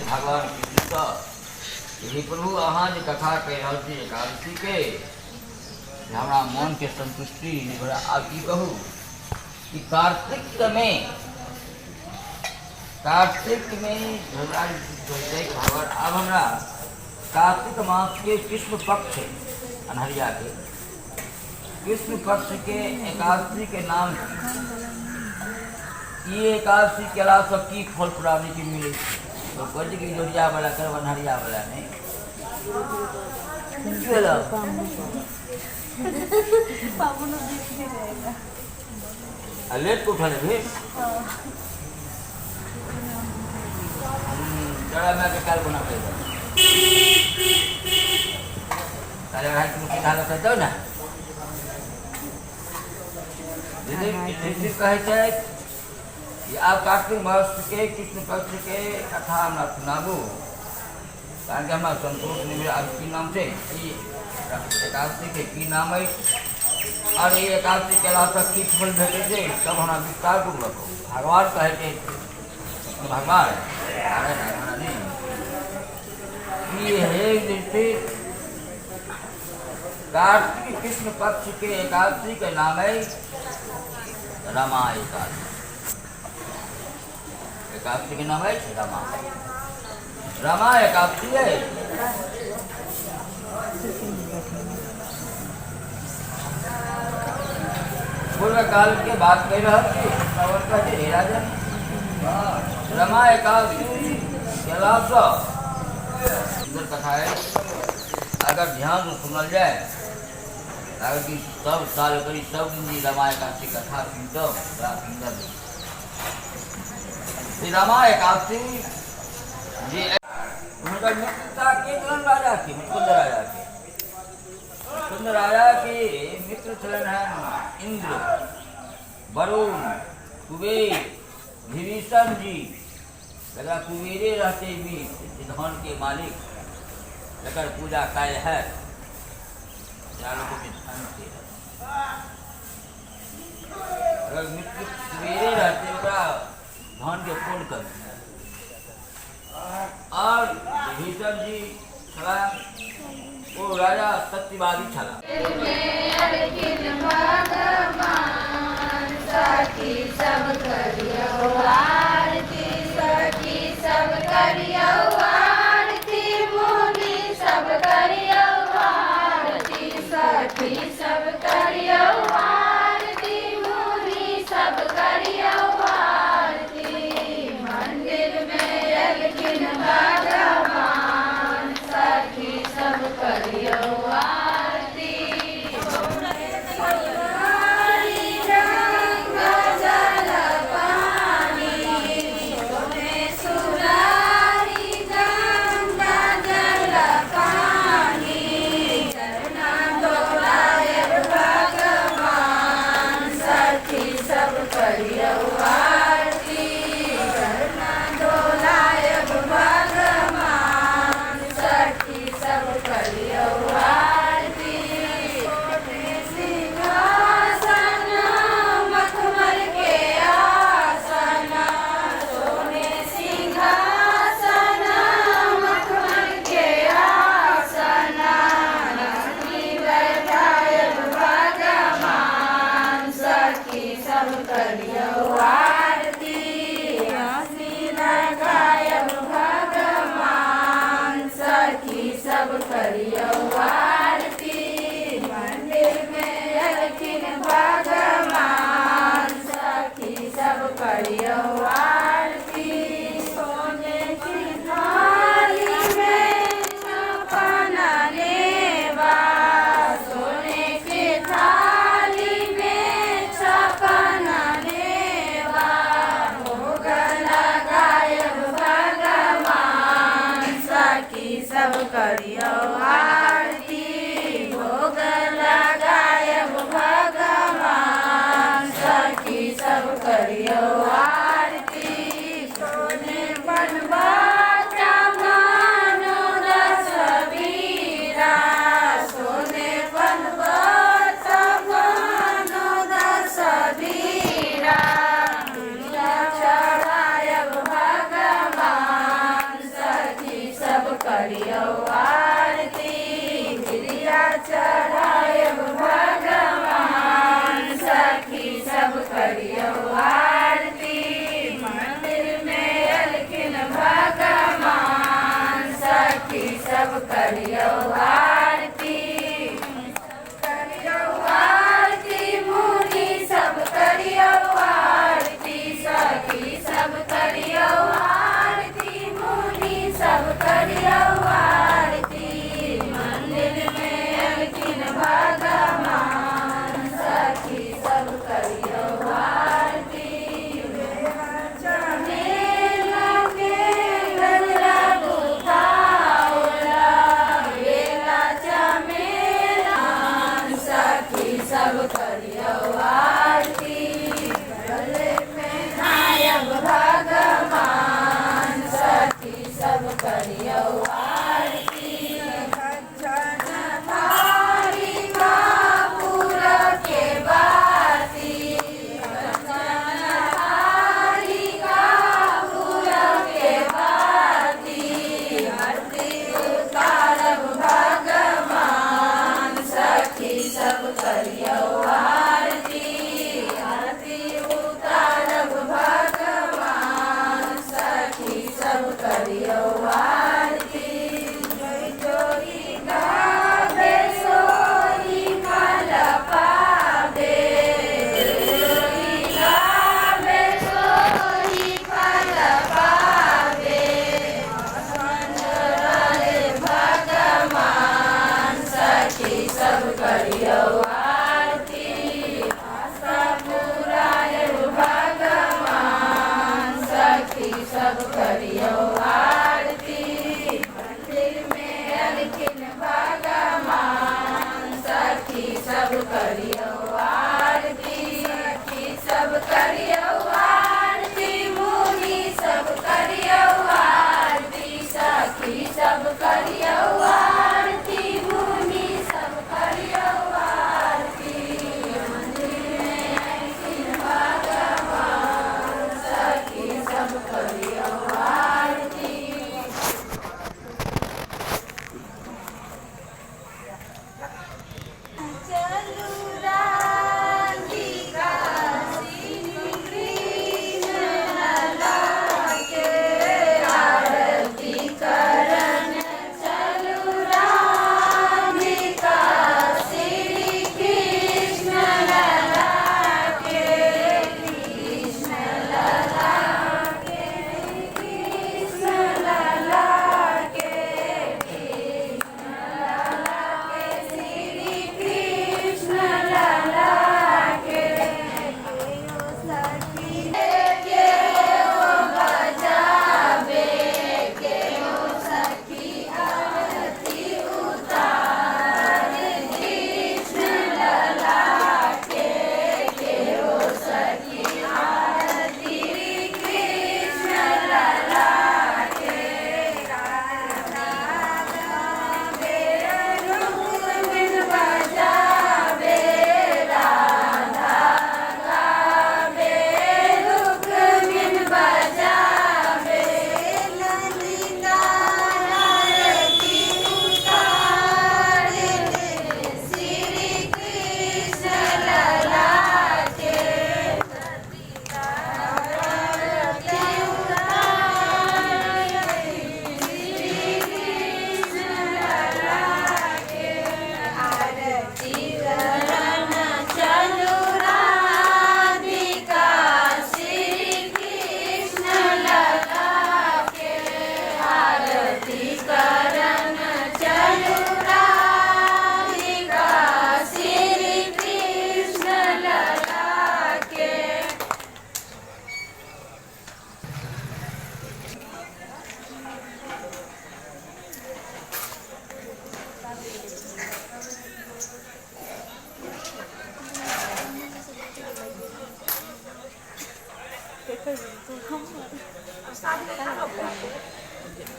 भगवान कृष्ण का यही प्रभु अहाँ जो कथा कह रहा थी एकादशी के हमारा मन के संतुष्टि आप की कहू कि कार्तिक में भगवान अब हमारा कार्तिक मास के कृष्ण पक्ष अनहरिया के कृष्ण पक्ष के एकादशी के नाम ये एकादशी के अलावा सब की फल प्राप्ति की मिले तो कहते कि जोड़िया वाला कर बनहरिया वाला नहीं लेट को उठाने भी जरा मैं के काल बना पड़ेगा काले भाई तुम की ढाल कर दो ना दीदी कहते हैं कि आप कार्तिक मास के कृष्ण पक्ष के कथा हमरा सुनाबू कारण कि हमारा संतोष नहीं मिला आपकी नाम से एकादशी के की नाम है और ये एकादशी के अलावा की फल भेटे थे तब हमारा विस्तार पूर्वक हो भगवान कहते भगवान ये है दृष्टि कार्तिक कृष्ण पक्ष के एकादशी के नाम है रमा एकादशी एकादशी के नाम है रमा एकादशी है पूर्व काल के बात कह रहा थी राजन रमा एकादशी सुंदर कथा है अगर ध्यान से सुनल जाए अगर कि सब साल करी सब दिन रमा एकादशी कथा सुनते सुंदर रमा एकादशी जी उनका मित्रता के राजा की मुकुंद राजा के मित्र चलन है इंद्र वरुण कुबेर विभीषण जी लगा कुबेरे रहते भी धन के मालिक लेकर पूजा काय है अगर मित्र कुबेरे रहते धन के पूर्ण कर और विभीषण जी वो राजा सत्यवादी छला सब करियो आरती सखी सब करियो आरती मुनि सब करियो आरती सखी सब करियो आरती मुनि सब करियो आरती मंदिर में अलखिन भगवान सखी सब करियो आरती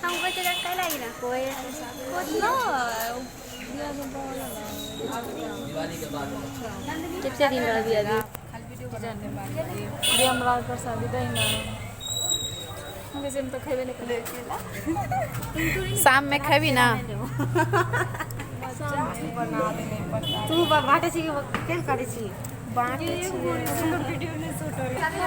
Không có cho cái này nè, cô ấy nó जब से दिन रहा भी अभी अभी हमरा कर शादी दे ना हम जैसे तो खेबे नहीं करे शाम में खेबी ना बना दे नहीं पड़ता तू बाटे छी केन करे छी बाटे छी वीडियो ने शूट हो रही है